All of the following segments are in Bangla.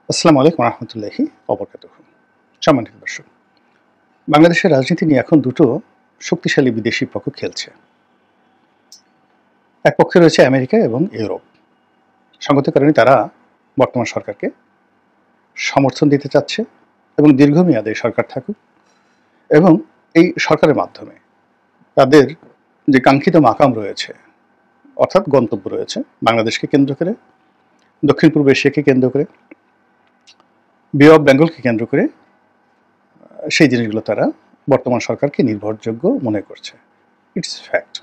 আসসালামু আলাইকুম রহমতুল্লাহি অবরকাতুহু। সম্মানিত দর্শক, বাংলাদেশের রাজনীতি নিয়ে এখন দুটো শক্তিশালী বিদেশি পক্ষ খেলছে। এক পক্ষে রয়েছে আমেরিকা এবং ইউরোপ। সঙ্গত কারণে তারা বর্তমান সরকারকে সমর্থন দিতে চাচ্ছে এবং দীর্ঘমেয়াদে সরকার থাকুক, এবং এই সরকারের মাধ্যমে তাদের যে কাঙ্ক্ষিত মাকাম রয়েছে, অর্থাৎ গন্তব্য রয়েছে বাংলাদেশকে কেন্দ্র করে, দক্ষিণ পূর্ব এশিয়াকে কেন্দ্র করে, বে অফ বেঙ্গলকে কেন্দ্র করে, সেই জিনিসগুলো তারা বর্তমান সরকারকে নির্ভরযোগ্য মনে করছে। It's fact.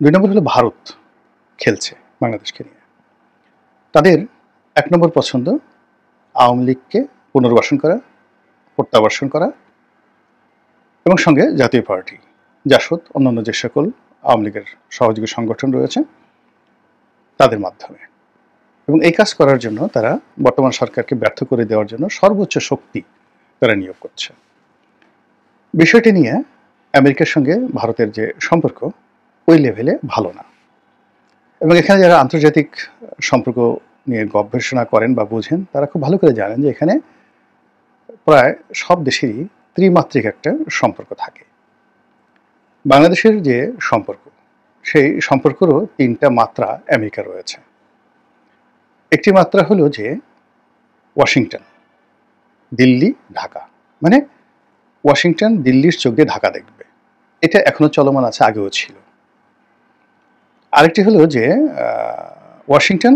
২ নম্বর হলো ভারত খেলছে বাংলাদেশকে নিয়ে। তাদের ১ নম্বর পছন্দ আওয়ামী লীগকে পুনর্বাসন করা, প্রত্যাবাসন করা, এবং সঙ্গে জাতীয় পার্টি, জাসদ, অন্যান্য যে সকল আওয়ামী লীগের সহযোগী সংগঠন রয়েছে তাদের মাধ্যমে। এবং এই কাজ করার জন্য তারা বর্তমান সরকারকে ব্যর্থ করে দেওয়ার জন্য সর্বোচ্চ শক্তি তারা নিয়োগ করছে। বিষয়টি নিয়ে আমেরিকার সঙ্গে ভারতের যে সম্পর্ক ওই লেভেলে ভালো না, এবং এখানে যারা আন্তর্জাতিক সম্পর্ক নিয়ে গবেষণা করেন বা বোঝেন তারা খুব ভালো করে জানেন যে এখানে প্রায় সব দেশেরই ত্রিমাত্রিক একটা সম্পর্ক থাকে। বাংলাদেশের যে সম্পর্ক, সেই সম্পর্কেরও ৩টা মাত্রা আমেরিকা রয়েছে। একটি মাত্রা হলো যে ওয়াশিংটন, দিল্লি, ঢাকা, মানে ওয়াশিংটন দিল্লির চোখ দিয়ে ঢাকা দেখবে, এটা এখনো চলমান আছে, আগেও ছিল। আরেকটি হলো যে ওয়াশিংটন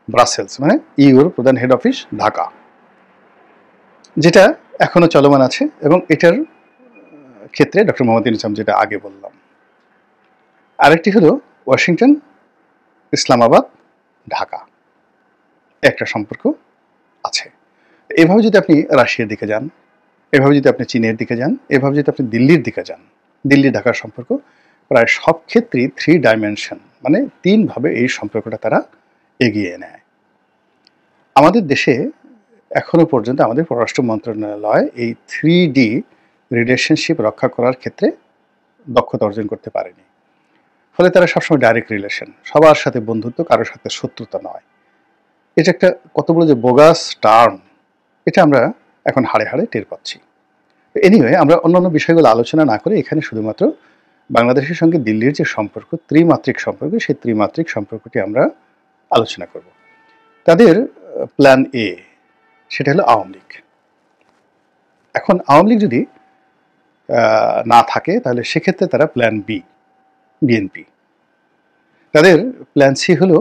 ব্রাসেলস, মানে ইউর প্রধান হেড অফিস ঢাকা, যেটা এখনো চলমান আছে, এবং এটার ক্ষেত্রে ডক্টর মোহাম্মদ ইউনূস যেটা আগে বললাম। আরেকটি হলো ওয়াশিংটন ইসলামাবাদ ঢাকা, একটা সম্পর্ক আছে। এভাবে যদি আপনি রাশিয়ার দিকে যান, এভাবে যদি আপনি চীনের দিকে যান, এভাবে যদি আপনি দিল্লির দিকে যান, দিল্লি ঢাকার সম্পর্ক প্রায় সব ক্ষেত্রেই 3 ডাইমেনশন, মানে 3 ভাবে এই সম্পর্কটা তারা এগিয়ে নেয়। আমাদের দেশে এখনো পর্যন্ত আমাদের পররাষ্ট্র মন্ত্রণালয় এই 3D রিলেশনশিপ রক্ষা করার ক্ষেত্রে দক্ষতা অর্জন করতে পারেনি। ফলে তারা সবসময় ডাইরেক্ট রিলেশন, সবার সাথে বন্ধুত্ব, কারোর সাথে শত্রুতা নয়। এটা একটা কত বড় যে বোগাস টার্ম, এটা আমরা এখন হাড়ে হাড়ে টের পাচ্ছি। এনিওয়ে, আমরা অন্যান্য বিষয়গুলো আলোচনা না করে এখানে শুধুমাত্র বাংলাদেশের সঙ্গে দিল্লির যে সম্পর্ক, ত্রিমাত্রিক সম্পর্ক, সেই ত্রিমাত্রিক সম্পর্কটি আমরা আলোচনা করব। তাদের প্ল্যান এ, সেটা হলো আওয়ামী লীগ। এখন আওয়ামী লীগ যদি না থাকে তাহলে সেক্ষেত্রে তারা প্ল্যান বি, বিএনপি। তাদের প্ল্যান সি হলো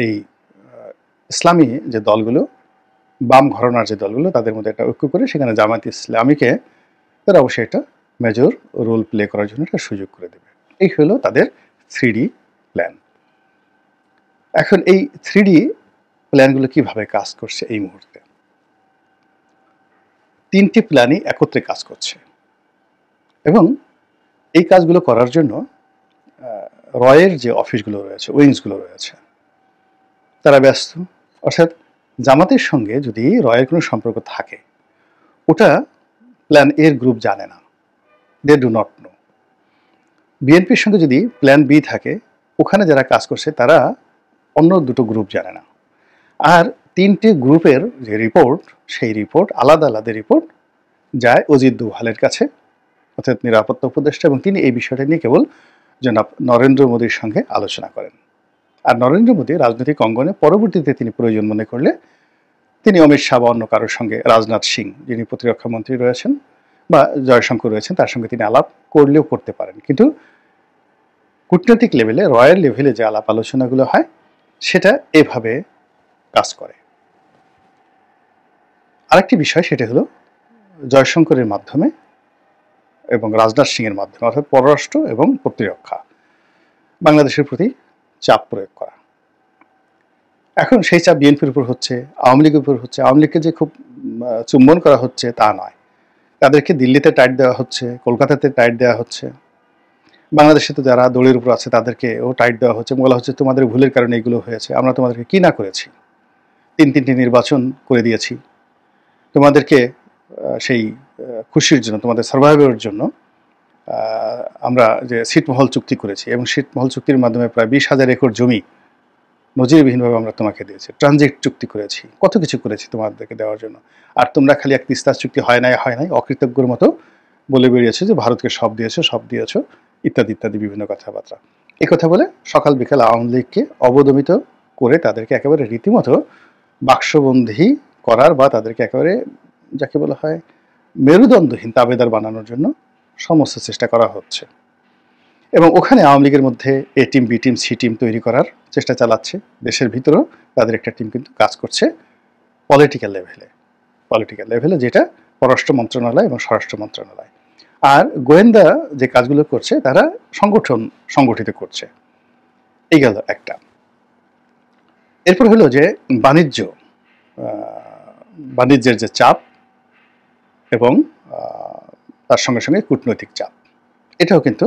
এই ইসলামী যে দলগুলো, বাম ঘরানার যে দলগুলো, তাদের মধ্যে একটা ঐক্য করে সেখানে জামায়াত ইসলামীকে তারা অবশ্যই একটা মেজর রোল প্লে করার জন্য একটা সুযোগ করে দেবে। এই হলো তাদের 3D প্ল্যান। এখন এই 3D প্ল্যানগুলো কিভাবে কাজ করছে এই মুহূর্তে? 3টি প্ল্যানই একত্রে কাজ করছে, এবং এই কাজগুলো করার জন্য রয়ের যে অফিসগুলো রয়েছে, উইংসগুলো রয়েছে, তারা ব্যস্ত। অর্থাৎ জামাতের সঙ্গে যদি রয়ের কোনো সম্পর্ক থাকে, ওটা প্ল্যান এর গ্রুপ জানে না, দে ডু নট নো। বিএনপির সঙ্গে যদি প্ল্যান বি থাকে, ওখানে যারা কাজ করছে তারা অন্য দুটো গ্রুপ জানে না। আর 3টে গ্রুপের যে রিপোর্ট, সেই রিপোর্ট আলাদা আলাদা রিপোর্ট যায় অজিত দোভালের কাছে, অর্থাৎ নিরাপত্তা উপদেষ্টা, এবং তিনি এই বিষয়টা নিয়ে কেবল জনাব নরেন্দ্র মোদীর সঙ্গে আলোচনা করেন। আর নরেন্দ্র মোদী রাজনৈতিক অঙ্গনে পরবর্তীতে তিনি প্রয়োজন মনে করলে তিনি অমিত শাহ বা অন্য কারোর সঙ্গে, রাজনাথ সিং যিনি প্রতিরক্ষা মন্ত্রী রয়েছেন বা জয়শঙ্কর রয়েছেন, তার সঙ্গে তিনি আলাপ করলেও করতে পারেন। কিন্তু কূটনৈতিক লেভেলে, রয়্যাল লেভেলে যে আলাপ আলোচনাগুলো হয়, সেটা এভাবে কাজ করে। আরেকটি বিষয়, সেটা হলো জয়শঙ্করের মাধ্যমে এবং রাজনাথ সিংয়ের মাধ্যমে, অর্থাৎ পররাষ্ট্র এবং প্রতিরক্ষা, বাংলাদেশের প্রতি চাপ প্রয়োগ করা। এখন সেই চাপ বিএনপির উপর হচ্ছে, আওয়ামী লীগের উপর হচ্ছে। আওয়ামী লীগকে যে খুব চুম্বন করা হচ্ছে তা নয়, তাদেরকে দিল্লিতে টাইট দেওয়া হচ্ছে, কলকাতাতে টাইট দেওয়া হচ্ছে, বাংলাদেশে তো যারা দড়ির উপর আছে তাদেরকেও টাইট দেওয়া হচ্ছে, বলা হচ্ছে তোমাদের ভুলের কারণে এগুলো হয়েছে, আমরা তোমাদেরকে কি না করেছি, 3টি নির্বাচন করে দিয়েছি, তোমাদেরকে সেই খুশির জন্য, তোমাদের সার্ভাইভের জন্য আমরা যে ছিটমহল চুক্তি করেছি, এবং ছিটমহল চুক্তির মাধ্যমে প্রায় 20,000 একর জমি নজিরবিহীনভাবে আমরা তোমাকে দিয়েছি, ট্রানজিট চুক্তি করেছি, কত কিছু করেছি তোমাদেরকে দেওয়ার জন্য, আর তোমরা খালি এক তিস্তা চুক্তি হয় নাই অকৃতজ্ঞর মতো বলে বেরিয়েছে যে ভারতকে সব দিয়েছো ইত্যাদি ইত্যাদি বিভিন্ন কথাবার্তা। এই কথা বলে সকাল বিকাল আওয়ামী লীগকে অবদমিত করে তাদেরকে একেবারে রীতিমতো বাক্সবন্দী করার বা তাদেরকে একেবারে যাকে বলা হয় মেরুদণ্ডহীন তাবেদার বানানোর জন্য সমস্ত চেষ্টা করা হচ্ছে। এবং ওখানে আওয়ামী লীগের মধ্যে A team, B team, C team তৈরি করার চেষ্টা চালাচ্ছে। দেশের ভিতরেও তাদের একটা টিম কিন্তু কাজ করছে পলিটিক্যাল লেভেলে, যেটা পররাষ্ট্র মন্ত্রণালয় এবং স্বরাষ্ট্র মন্ত্রণালয়। আর গোয়েন্দা যে কাজগুলো করছে তারা সংগঠিত করছে। এই গেল একটা। এরপর হলো যে বাণিজ্যের যে চাপ এবং তার সঙ্গে সঙ্গে কূটনৈতিক চাপ, এটাও কিন্তু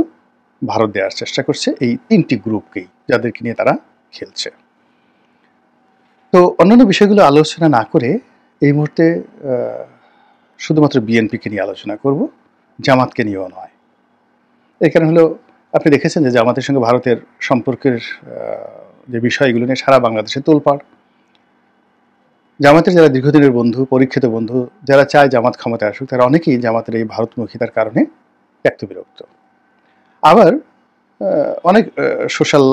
ভারত দেওয়ার চেষ্টা করছে এই তিনটি গ্রুপকেই, যাদেরকে নিয়ে তারা খেলছে। তো অন্যান্য বিষয়গুলো আলোচনা না করে এই মুহূর্তে শুধুমাত্র বিএনপিকে নিয়ে আলোচনা করব, জামাতকে নিয়েও নয়। এর কারণ হলো, আপনি দেখেছেন যে জামাতের সঙ্গে ভারতের সম্পর্কের যে বিষয়গুলো নিয়ে সারা বাংলাদেশে তোলপাড়। জামাতের যারা দীর্ঘদিনের বন্ধু, পরীক্ষিত বন্ধু, যারা চায় জামাত ক্ষমতায় আসুক, তারা অনেকেই জামাতের এই ভারতমুখিতার কারণে ত্যক্ত বিরক্ত। আবার অনেক সোশ্যাল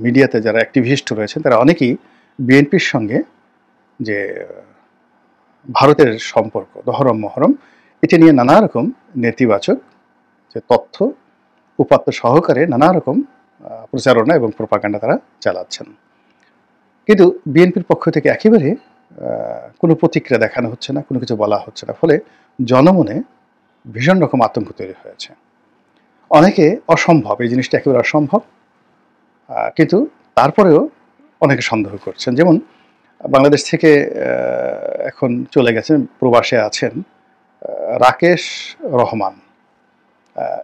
মিডিয়াতে যারা অ্যাক্টিভিস্ট রয়েছেন তারা অনেকেই বিএনপির সঙ্গে যে ভারতের সম্পর্ক দহরম মহরম, এটা নিয়ে নানা রকম নেতিবাচক যে তথ্য উপাত্ত সহকারে নানা রকম প্রচারণা এবং প্রোপাগান্ডা তারা চালাচ্ছেন। কিন্তু বিএনপির পক্ষ থেকে একেবারে কোনো প্রতিক্রিয়া দেখানো হচ্ছে না, কোনো কিছু বলা হচ্ছে না। ফলে জনমনে ভীষণ রকম আতঙ্ক তৈরি হয়েছে। অনেকে অসম্ভব, এই জিনিসটা একেবারে অসম্ভব, কিন্তু তারপরেও অনেকে সন্দেহ করছেন। যেমন বাংলাদেশ থেকে এখন চলে গেছেন, প্রবাসে আছেন রাকেশ রহমান,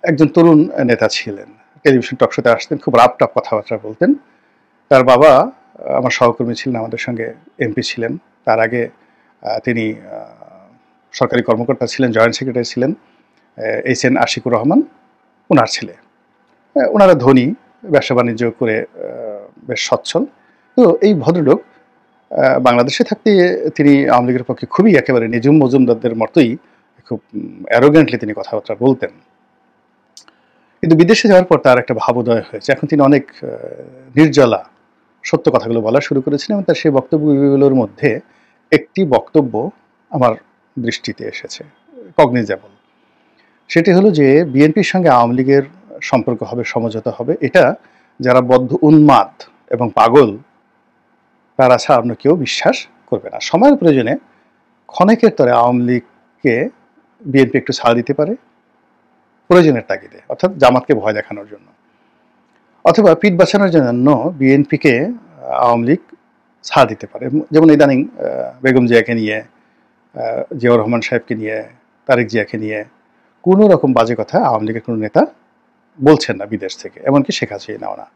একজন তরুণ নেতা ছিলেন, টেলিভিশন টকশোতে আসতেন, খুব রাপটাপ কথাবার্তা বলতেন। তার বাবা আমার সহকর্মী ছিলেন, আমাদের সঙ্গে এমপি ছিলেন। তার আগে তিনি সরকারি কর্মকর্তা ছিলেন, জয়েন্ট সেক্রেটারি ছিলেন, HN আশিকুর রহমান ওনার ছেলে। ওনারা ধনী, ব্যবসা বাণিজ্য করে বেশ সচ্ছল। তো এই ভদ্রলোক বাংলাদেশে থাকতে তিনি আওয়ামী লীগের পক্ষে খুবই একেবারে নিজুম মজুমদারদের মতোই খুব অ্যারোগেন্টলি তিনি কথাবার্তা বলতেন। কিন্তু বিদেশে যাওয়ার পর তার একটা ভাবোদয় হয়েছে। এখন তিনি অনেক নির্জলা সত্য কথাগুলো বলা শুরু করেছেন এবং তার সেই বক্তব্যগুলোর মধ্যে একটি বক্তব্য আমার দৃষ্টিতে এসেছে, কগনিজেবল। সেটি হলো যে বিএনপির সঙ্গে আওয়ামী লীগের সম্পর্ক হবে, সমঝোতা হবে, এটা যারা বদ্ধ উন্মাদ এবং পাগল তারা ছাড়া অন্য কেউ বিশ্বাস করবে না। সময়ের প্রয়োজনে ক্ষণেকের তরে আওয়ামী লীগকে বিএনপি একটু ছাড় দিতে পারে প্রয়োজনের তাগিদে, অর্থাৎ জামাতকে ভয় দেখানোর জন্য, অথবা পিঠ বাঁচানোর জন্য বিএনপিকে আওয়ামী লীগ ছাড় দিতে পারে। যেমন ইদানিং বেগম জিয়াকে নিয়ে, জিয়াউর রহমান সাহেবকে নিয়ে, তারেক জিয়াকে নিয়ে কোনো রকম বাজে কথা আওয়ামী লীগের কোনো নেতা বলছেন না বিদেশ থেকে, এমনকি শেখ হাসিনাও না।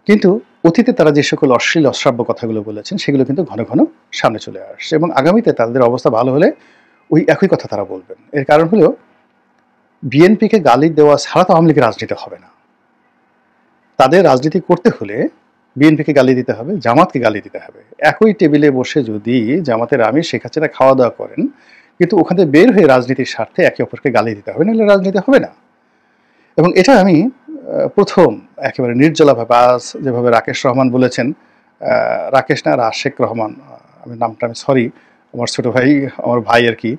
কিন্তু অতীতে তারা যে সকল অশ্লীল অশ্রাব্য কথাগুলো বলেছেন সেগুলো কিন্তু ঘন ঘন সামনে চলে আসছে, এবং আগামীতে তাদের অবস্থা ভালো হলে ওই একই কথা তারা বলবেন। এর কারণ হলো বিএনপিকে গালি দেওয়া ছাড়া তো আওয়ামী লীগের রাজনীতি হবে না। তাদের রাজনীতি করতে হলে বিএনপিকে গালি দিতে হবে, জামাতকে গালি দিতে হবে। একই টেবিলে বসে যদি জামাতের আমির শেখ হাসিনা খাওয়া দাওয়া করেন, কিন্তু ওখান থেকে বের হয়ে রাজনীতির স্বার্থে একে অপরকে গালি দিতে হবে, নাহলে রাজনীতি হবে না। এবং এটা আমি প্রথম একেবারে নির্জলাভাবে, আজ যেভাবে রাকেশ রহমান বলেছেন, রাকেশ না রাশেক রহমান, আমি নামটা সরি, আমার ছোট ভাই, আমার ভাই আর কি,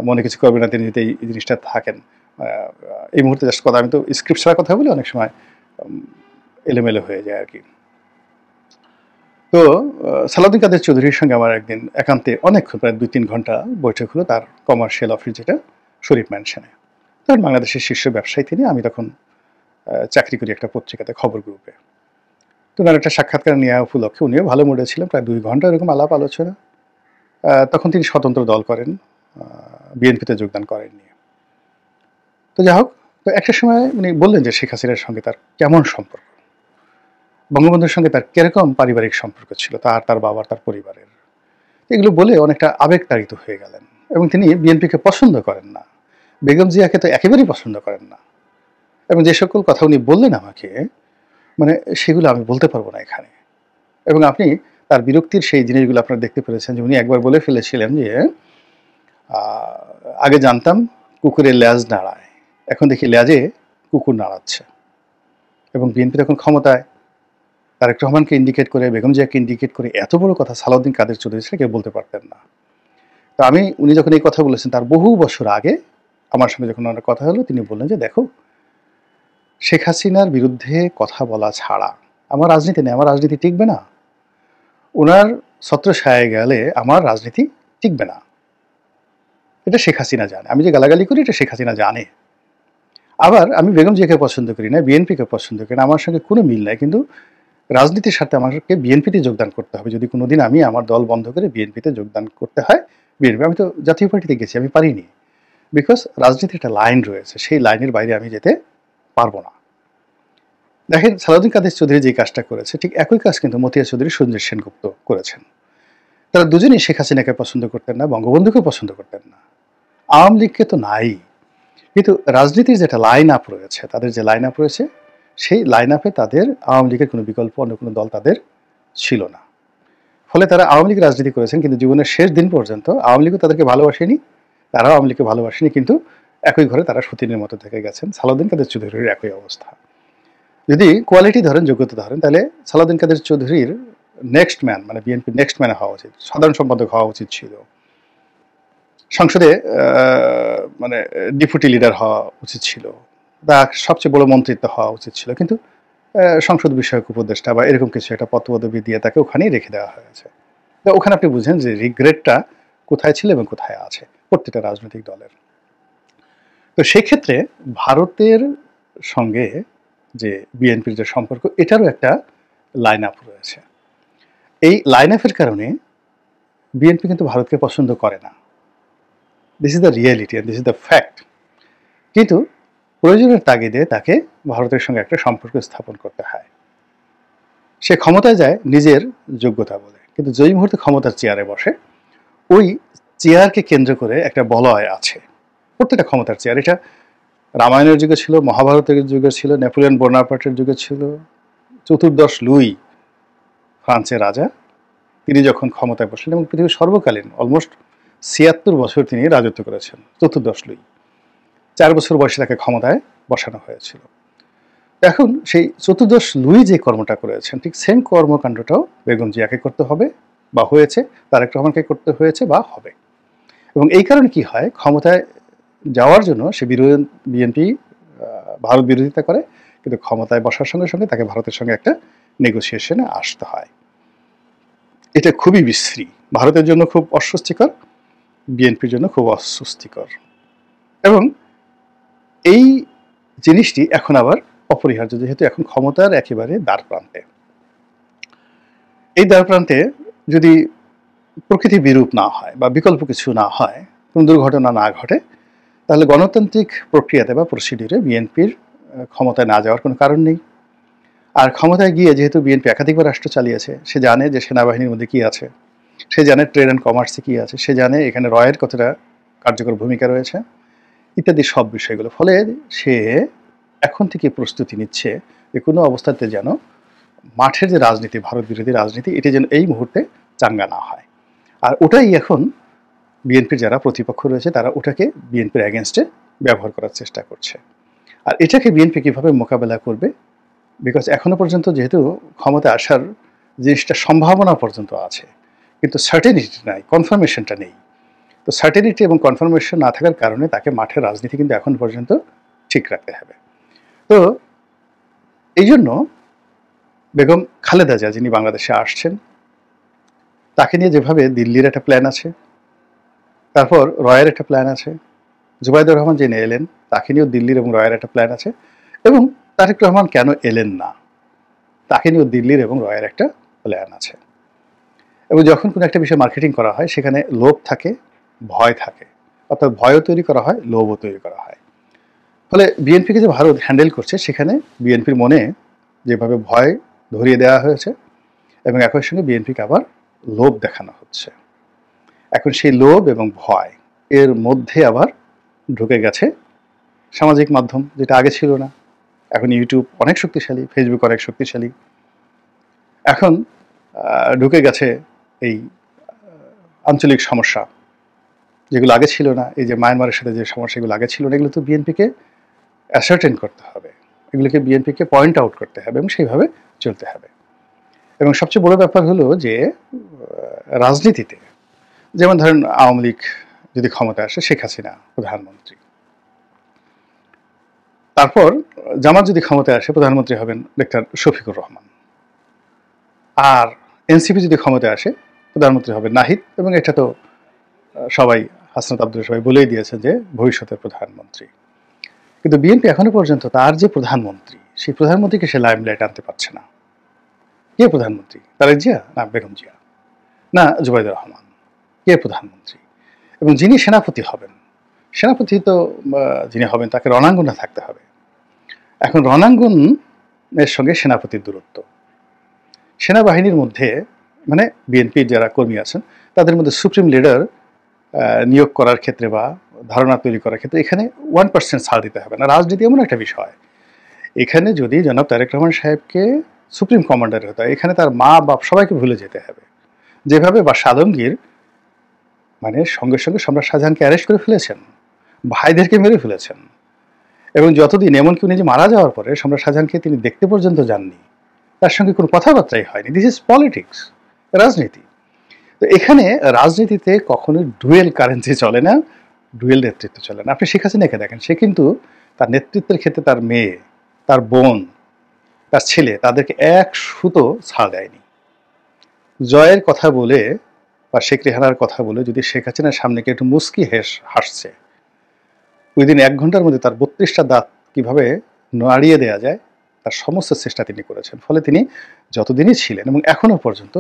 মনে কিছু করবে না তিনি যদি এই জিনিসটা থাকেন। এই মুহূর্তে জাস্ট কথা, আমি তো স্ক্রিপ্ট ছাড়া কথা বলি, অনেক সময় এলোমেলো হয়ে যায় আর কি। তো সালাউদ্দিন কাদের চৌধুরীর সঙ্গে আমার একদিন একান্তে অনেকক্ষণ, প্রায় 2-3 ঘন্টা বৈঠক হলো তার কমার্শিয়াল অফিস, যেটা শরীফ ম্যানশনে। তখন বাংলাদেশের শীর্ষ ব্যবসায়ী তিনি, আমি তখন চাকরি করি একটা পত্রিকাতে, খবর গ্রুপে। তো তার একটা সাক্ষাৎকার নেওয়া উপলক্ষে উনিও ভালো মুডে ছিলেন, প্রায় 2 ঘন্টা এরকম আলাপ আলোচনা। তখন তিনি স্বতন্ত্র দল করেন, বিএনপিতে যোগদান করেননি। তো যাই হোক, তো একটা সময় উনি বললেন যে শেখ হাসিনার সঙ্গে তার কেমন সম্পর্ক, বঙ্গবন্ধুর সঙ্গে তার কিরকম পারিবারিক সম্পর্ক ছিল, তার বাবার, তার পরিবারের। এগুলো বলে অনেকটা আবেগতাড়িত হয়ে গেলেন, এবং তিনি বিএনপিকে পছন্দ করেন না, বেগম জিয়াকে তো একেবারেই পছন্দ করেন না। এবং যে সকল কথা উনি বললেন আমাকে, মানে সেগুলো আমি বলতে পারবো না এখানে। এবং আপনি তার বিরক্তির সেই জিনিসগুলো আপনারা দেখতে পেরেছেন যে উনি একবার বলে ফেলেছিলেন যে আগে জানতাম কুকুরের লেজ নাড়ায়, এখন দেখি লেজে কুকুর নাড়াচ্ছে। এবং বিএনপি তখন ক্ষমতায়, তারেক রহমানকে ইন্ডিকেট করে, বেগম জিয়াকে ইন্ডিকেট করে এত বড় কথা সালাউদ্দিন কাদের চৌধুরী ছিল কেউ বলতে পারতেন না। তো উনি যখন এই কথা বলেছেন তার বহু বছর আগে আমার সঙ্গে যখন ওনার কথা হলো, তিনি বললেন যে দেখো, শেখ হাসিনার বিরুদ্ধে কথা বলা ছাড়া আমার রাজনীতি নেই, আমার রাজনীতি টিকবে না। ওনার ছত্রছায়ায় গেলে আমার রাজনীতি টিকবে না। এটা শেখ হাসিনা জানে। আমি যে গালাগালি করি এটা শেখ হাসিনা জানে। আবার আমি বেগম জিয়াকে পছন্দ করি না, বিএনপিকে পছন্দ করি না, আমার সঙ্গে কোনো মিল নাই, কিন্তু রাজনীতির সাথে আমাকে বিএনপিতে যোগদান করতে হবে। যদি কোনোদিন আমি আমার দল বন্ধ করে বিএনপিতে যোগদান করতে হয়, বিএনপি, আমি তো জাতীয় পার্টিতে গেছি, আমি পারিনি, বিকজ রাজনীতির একটা লাইন রয়েছে, সেই লাইনের বাইরে আমি যেতে পারবো না। দেখেন সালাউদ্দিন কাদের চৌধুরী যে কাজটা করেছে, ঠিক একই কাজ কিন্তু মতিয়া চৌধুরী, সঞ্জয় সেনগুপ্ত করেছেন। তারা দুজনেই শেখ হাসিনাকে পছন্দ করতেন না, বঙ্গবন্ধুকে পছন্দ করতেন না, আওয়ামী লীগকে তো নাই, কিন্তু রাজনীতির যেটা লাইন আপ রয়েছে, তাদের যে লাইন আপ রয়েছে, সেই লাইন আপে তাদের আওয়ামী লীগের কোনো বিকল্প অন্য কোনো দল তাদের ছিল না। ফলে তারা আওয়ামী লীগ রাজনীতি করেছেন, কিন্তু জীবনের শেষ দিন পর্যন্ত আওয়ামী লীগও তাদেরকে ভালোবাসেনি, তারাও আওয়ামী লীগকে ভালোবাসেনি, কিন্তু একই ঘরে তারা সতীনের মতো থেকে গেছেন। সালাউদ্দিন কাদের চৌধুরীর একই অবস্থা। যদি কোয়ালিটি ধরেন, যোগ্যতা ধরেন, তাহলে সালাউদ্দিন কাদের চৌধুরীর নেক্সট ম্যান, মানে বিএনপির নেক্সট ম্যান হওয়া উচিত, সাধারণ সম্পাদক হওয়া উচিত ছিল, সংসদে মানে ডেপুটি লিডার হওয়া উচিত ছিল, বা সবচেয়ে বড় মন্ত্রিত্ব হওয়া উচিত ছিল, কিন্তু সংসদ বিষয়ক উপদেষ্টা বা এরকম কিছু একটা পদপদবি দিয়ে তাকে ওখানেই রেখে দেওয়া হয়েছে। তো ওখানে আপনি বুঝেন যে রিগ্রেটটা কোথায় ছিল এবং কোথায় আছে প্রত্যেকটা রাজনৈতিক দলের। তো সেই ক্ষেত্রে ভারতের সঙ্গে যে বিএনপির যে সম্পর্ক, এটারও একটা লাইন আপ রয়েছে। এই লাইন আপের কারণে বিএনপি কিন্তু ভারতকে পছন্দ করে না। This is the reality and this is the fact. কিন্তু প্রয়োজনের তাগিদে তাকে ভারতের সঙ্গে একটা সম্পর্ক স্থাপন করতে হয়। সে ক্ষমতায় যায় নিজের যোগ্যতা বলে, কিন্তু যেই মুহূর্তে ক্ষমতার চেয়ারে বসে, ওই চেয়ারকে কেন্দ্র করে একটা বলয় আছে। প্রত্যেকটা ক্ষমতার চেয়ার, এটা রামায়ণের যুগে ছিল, মহাভারতের যুগে ছিল, নেপোলিয়ন বোনাপার্টের যুগে ছিল, চতুর্দশ লুই ফ্রান্সের রাজা, তিনি যখন ক্ষমতায় বসলেন এবং পৃথিবীর সর্বকালীন অলমোস্ট ৭৬ বছর তিনি রাজত্ব করেছেন। চতুর্দশ লুই ৪ বছর বয়সে তাকে ক্ষমতায় বসানো হয়েছিল। এখন সেই চতুর্দশ লুই যে কর্মটা করেছেন, ঠিক সেম কর্মকাণ্ডটাও বেগম জিয়াকে করতে হবে বা হয়েছে, তারেক রহমানকে করতে হয়েছে বা হবে। এবং এই কারণে কি হয়, ক্ষমতায় যাওয়ার জন্য সে বিএনপি ভারত বিরোধিতা করে, কিন্তু ক্ষমতায় বসার সঙ্গে সঙ্গে তাকে ভারতের সঙ্গে একটা নেগোসিয়েশনে আসতে হয়। এটা খুবই বিশ্রী, ভারতের জন্য খুব অস্বস্তিকর, বিএনপির জন্য খুব অস্বস্তিকর। এবং এই জিনিসটি এখন আবার অপরিহার্য, যেহেতু এখন ক্ষমতার একেবারে দ্বার প্রান্তে। এই দ্বার প্রান্তে যদি প্রকৃতি বিরূপ না হয় বা বিকল্প কিছু না হয়, কোনো দুর্ঘটনা না ঘটে, তাহলে গণতান্ত্রিক প্রক্রিয়াতে বা প্রসিডিউরে বিএনপির ক্ষমতায় না যাওয়ার কোনো কারণ নেই। আর ক্ষমতায় গিয়ে যেহেতু বিএনপি একাধিকবার রাষ্ট্র চালিয়েছে, সে জানে যে সেনাবাহিনীর মধ্যে কী আছে, সে জানে ট্রেড অ্যান্ড কমার্সে কী আছে, সে জানে এখানে রয়ের কতটা কার্যকর ভূমিকা রয়েছে, ইত্যাদি সব বিষয়গুলো। ফলে সে এখন থেকে প্রস্তুতি নিচ্ছে যে কোনো অবস্থাতে যেন মাঠের যে রাজনীতি, ভারত বিরোধী রাজনীতি, এটি যেন এই মুহূর্তে চাঙ্গা না হয়। আর ওটাই এখন বিএনপির যারা প্রতিপক্ষ রয়েছে তারা ওটাকে বিএনপির অ্যাগেনস্টে ব্যবহার করার চেষ্টা করছে। আর এটাকে বিএনপি কীভাবে মোকাবেলা করবে, বিকজ এখনো পর্যন্ত যেহেতু ক্ষমতায় আসার জিনিসটা সম্ভাবনা পর্যন্ত আছে, কিন্তু সার্টেনিটি নাই, কনফার্মেশনটা নেই। তো সার্টেনিটি এবং কনফার্মেশন না থাকার কারণে তাকে মাঠের রাজনীতি কিন্তু এখন পর্যন্ত ঠিক রাখতে হবে। তো এই জন্য বেগম খালেদা জিয়া, যিনি বাংলাদেশে আসছেন, তাকে নিয়ে যেভাবে দিল্লির একটা প্ল্যান আছে, তারপর রয়ের একটা প্ল্যান আছে, জুবাইদুর রহমান যিনি এলেন তাকে নিয়েও দিল্লির এবং রয়ের একটা প্ল্যান আছে, এবং তারেক রহমান কেন এলেন না, তাকে নিয়েও দিল্লির এবং রয়ের একটা প্ল্যান আছে। এবং যখন কোনো একটা বিষয় মার্কেটিং করা হয়, সেখানে লোভ থাকে, ভয় থাকে, অর্থাৎ ভয়ও তৈরি করা হয়, লোভও তৈরি করা হয়। ফলে বিএনপিকে যে ভারত হ্যান্ডেল করছে, সেখানে বিএনপির মনে যেভাবে ভয় ধরিয়ে দেওয়া হয়েছে, এবং একই সঙ্গে বিএনপিকে আবার লোভ দেখানো হচ্ছে। এখন সেই লোভ এবং ভয় এর মধ্যে আবার ঢুকে গেছে সামাজিক মাধ্যম, যেটা আগে ছিল না। এখন ইউটিউব অনেক শক্তিশালী, ফেসবুক অনেক শক্তিশালী। এখন ঢুকে গেছে এই আঞ্চলিক সমস্যা, যেগুলো আগে ছিল না। এই যে মায়ানমারের সাথে যে সমস্যাগুলো আগে ছিল না, এগুলো তো বিএনপিকে অ্যাসার্টেন করতে হবে, এগুলোকে বিএনপিকে পয়েন্ট আউট করতে হবে এবং সেইভাবে চলতে হবে। এবং সবচেয়ে বড় ব্যাপার হলো যে রাজনীতিতে, যেমন ধরেন আওয়ামী লীগ যদি ক্ষমতা আসে, শেখ হাসিনা প্রধানমন্ত্রী, তারপর জামাত যদি ক্ষমতায় আসে, প্রধানমন্ত্রী হবেন ডক্টর শফিকুর রহমান, আর এনসিপি যদি ক্ষমতায় আসে, প্রধানমন্ত্রী হবেন নাহিদ। এবং এটা তো সবাই, হাসনাত আব্দুল্লাহ সবাই বলেই দিয়েছেন যে ভবিষ্যতের প্রধানমন্ত্রী। কিন্তু বিএনপি এখনো পর্যন্ত তার যে প্রধানমন্ত্রী, সেই প্রধানমন্ত্রীকে সে লাইমলাইট আনতে পারছে না। কে প্রধানমন্ত্রী? তারেক জিয়া না বেগম জিয়া না জুবাইদুর রহমান? কে প্রধানমন্ত্রী? এবং যিনি সেনাপতি হবেন, সেনাপতি তো যিনি হবেন তাকে রণাঙ্গনে থাকতে হবে। এখন রণাঙ্গনের সঙ্গে সেনাপতির দূরত্ব, সেনাবাহিনীর মধ্যে মানে বিএনপির যারা কর্মী আছেন তাদের মধ্যে সুপ্রিম লিডার নিয়োগ করার ক্ষেত্রে বা ধারণা তৈরি করার ক্ষেত্রে এখানে 1% ছাড় দিতে হবে না। রাজনীতি এমন একটা বিষয়, এখানে যদি জনাব তারেক রহমান সাহেবকে সুপ্রিম কমান্ডার হতে হয়, এখানে তার মা বাপ সবাইকে ভুলে যেতে হবে। যেভাবে বাদশা আলমগীর মানে সঙ্গে সঙ্গে সম্রাট শাহজাহানকে অ্যারেস্ট করে ফেলেছেন, ভাইদেরকে মেরে ফেলেছেন, এবং যতদিন এমনকি উনি যে মারা যাওয়ার পরে সম্রাট শাহজাহানকে তিনি দেখতে পর্যন্ত যাননি, তার সঙ্গে কোনো কথাবার্তাই হয়নি। দিস ইজ পলিটিক্স, রাজনীতি। তো এখানে রাজনীতিতে কখনোই ডুয়েল কারেন্সি চলে না, ডুয়েল নেতৃত্ব চলে না। আপনি শেখ হাসিনাকে দেখেন, সে কিন্তু তার নেতৃত্বের ক্ষেত্রে তার মেয়ে, তার বোন, তার ছেলে, তাদেরকে এক সুতো ছাড় দেয়নি। জয়ের কথা বলে বা শেখ রেহানার কথা বলে যদি শেখ হাসিনার সামনে গিয়ে একটু মুস্কি হাসছে, ওই দিন 1 ঘন্টার মধ্যে তার 32টা দাঁত কিভাবে নাড়িয়ে দেওয়া যায় তার সমস্ত চেষ্টা তিনি করেছেন। ফলে তিনি যতদিনই ছিলেন এবং এখনো পর্যন্ত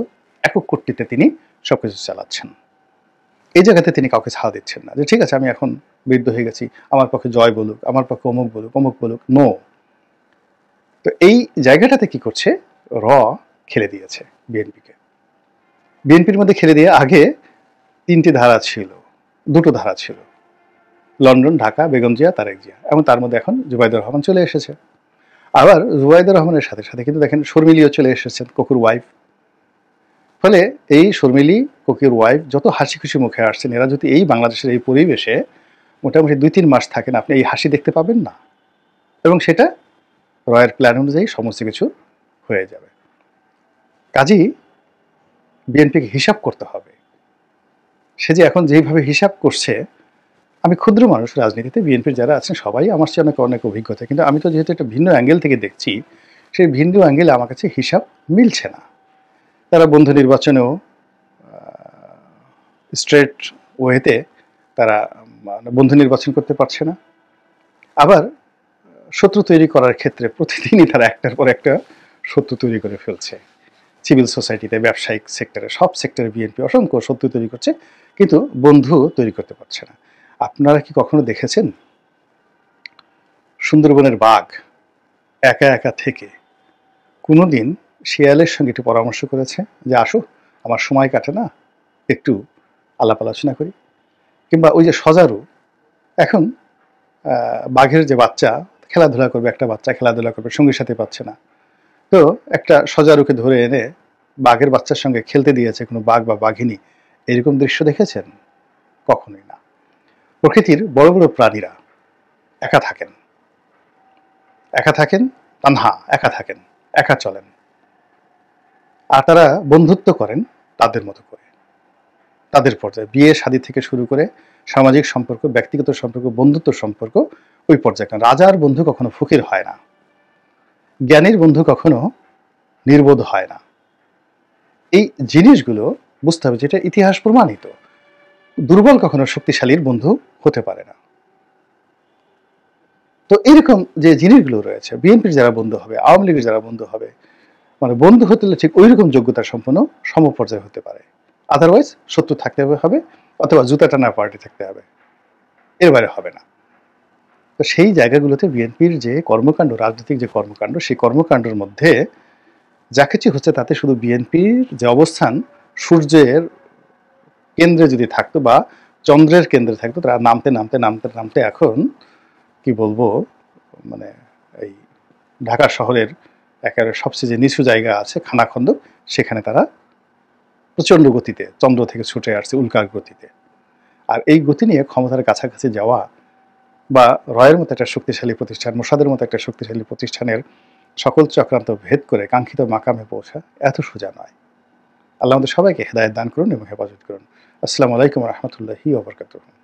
একক কর্তৃত্বে তিনি সবকিছু চালাচ্ছেন। এই জায়গাতে তিনি কাউকে ছাড় দিচ্ছেন না যে ঠিক আছে আমি এখন বৃদ্ধ হয়ে গেছি, আমার পক্ষে জয় বলুক, আমার পক্ষে অমুক বলুক, অমুক বলুক, নো। তো এই জায়গাটাতে কি করছে, র খেলে দিয়েছে বিএনপিকে। বিএনপির মধ্যে খেলে দিয়ে আগে 3টি ধারা ছিল, 2টো ধারা ছিল, লন্ডন, ঢাকা, বেগম জিয়া, তারেক জিয়া, এবং তার মধ্যে এখন জুবাইদুর রহমান চলে এসেছে। আবার জুবাইদুর রহমানের সাথে সাথে কিন্তু দেখেন শর্মিলীও চলে এসেছেন, কোকুর ওয়াইফ। ফলে এই শর্মিলী, কোকির ওয়াইফ যত হাসি খুশি মুখে আসছেন, এরা যদি এই বাংলাদেশের এই পরিবেশে মোটামুটি 2-3 মাস থাকেন, আপনি এই হাসি দেখতে পাবেন না। এবং সেটা রয়ের প্ল্যান অনুযায়ী সমস্ত কিছু হয়ে যাবে। কাজেই বিএনপিকে হিসাব করতে হবে। সে যে এখন যেইভাবে হিসাব করছে, আমি ক্ষুদ্র মানুষ, রাজনীতিতে বিএনপির যারা আছেন সবাই আমার চেয়ে অনেক অনেক অভিজ্ঞতা, কিন্তু আমি তো যেহেতু একটা ভিন্ন অ্যাঙ্গেল থেকে দেখছি, সেই ভিন্ন অ্যাঙ্গেলে আমার কাছে হিসাব মিলছে না। তারা বন্ধু নির্বাচনেও স্ট্রেট ওয়েতে তারা বন্ধু নির্বাচন করতে পারছে না। আবার শত্রু তৈরি করার ক্ষেত্রে প্রতিদিনই তারা একটার পর একটা শত্রু তৈরি করে ফেলছে। সিভিল সোসাইটিতে, ব্যবসায়িক সেক্টরে, সব সেক্টরে বিএনপি অসংখ্য শত্রু তৈরি করছে, কিন্তু বন্ধু তৈরি করতে পারছে না। আপনারা কি কখনো দেখেছেন সুন্দরবনের বাঘ একা একা থেকে কোনোদিন শিয়ালের সঙ্গে একটু পরামর্শ করেছে যে আসো আমার সময় কাটে না, একটু আলাপ আলোচনা করি? কিংবা ওই যে সজারু, এখন বাঘের যে বাচ্চা খেলাধুলা করবে, একটা বাচ্চা খেলাধুলা করবে, সঙ্গীর সাথে পাচ্ছে না, তো একটা সজারুকে ধরে এনে বাঘের বাচ্চার সঙ্গে খেলতে দিয়েছে কোনো বাঘ বা বাঘিনী। এরকম দৃশ্য দেখেছেন? কখনোই না। প্রকৃতির বড় বড় প্রাণীরা একা থাকেন, একা থাকেন, তানহা, একা থাকেন, একা চলেন, আর তারা বন্ধুত্ব করেন তাদের মতো করে, তাদের পর্যায়ে বিয়ে শাদী থেকে শুরু করে সামাজিক সম্পর্ক, ব্যক্তিগত সম্পর্ক, বন্ধুত্ব সম্পর্ক, ওই পর্যায়ে। রাজার বন্ধু কখনো ফকির হয় না, জ্ঞানীর বন্ধু কখনো নির্বোধ হয় না। এই জিনিসগুলো বুঝতে হবে, যেটা ইতিহাস প্রমাণিত। দুর্বল কখনো শক্তিশালীর বন্ধু হতে পারে না। তো এরকম যে জিনিসগুলো রয়েছে, বিএনপির যারা বন্ধু হবে, আওয়ামী লীগের যারা বন্ধু হবে, মানে বন্ধু হতে হলে ঠিক ওই রকম যোগ্যতা সম্পন্ন সমপর্যায়ে হতে পারে। আদারওয়াইজ শত্রু থাকতে হবে, অথবা জুতা টানা পার্টি থাকতে হবে, এর বাইরে হবে না। তো সেই জায়গাগুলোতে বিএনপির যে কর্মকাণ্ড, রাজনৈতিক যে কর্মকাণ্ড, সেই কর্মকাণ্ডের মধ্যে যা কিছু হচ্ছে তাতে শুধু বিএনপির যে অবস্থান সূর্যের কেন্দ্রে যদি থাকতো বা চন্দ্রের কেন্দ্রে থাকতো, তারা নামতে নামতে নামতে নামতে এখন কি বলবো, মানে এই ঢাকা শহরের একেবারে সবচেয়ে যে নিচু জায়গা আছে খানাখন্দ, সেখানে তারা প্রচণ্ড গতিতে চন্দ্র থেকে ছুটে আসছে উল্কার গতিতে। আর এই গতি নিয়ে ক্ষমতার কাছাকাছি যাওয়া বা রয়ের মতো একটা শক্তিশালী প্রতিষ্ঠান, মোসাদের মতো একটা শক্তিশালী প্রতিষ্ঠানের সকল চক্রান্ত ভেদ করে কাঙ্ক্ষিত মাকামে পৌঁছা এত সোজা নয়। আল্লাহ আমাদের সবাইকে হেদায়েত দান করুন এবং হেফাজত করুন। আসসালামু আলাইকুম ওয়া রাহমাতুল্লাহি ওয়া বারাকাতুহু।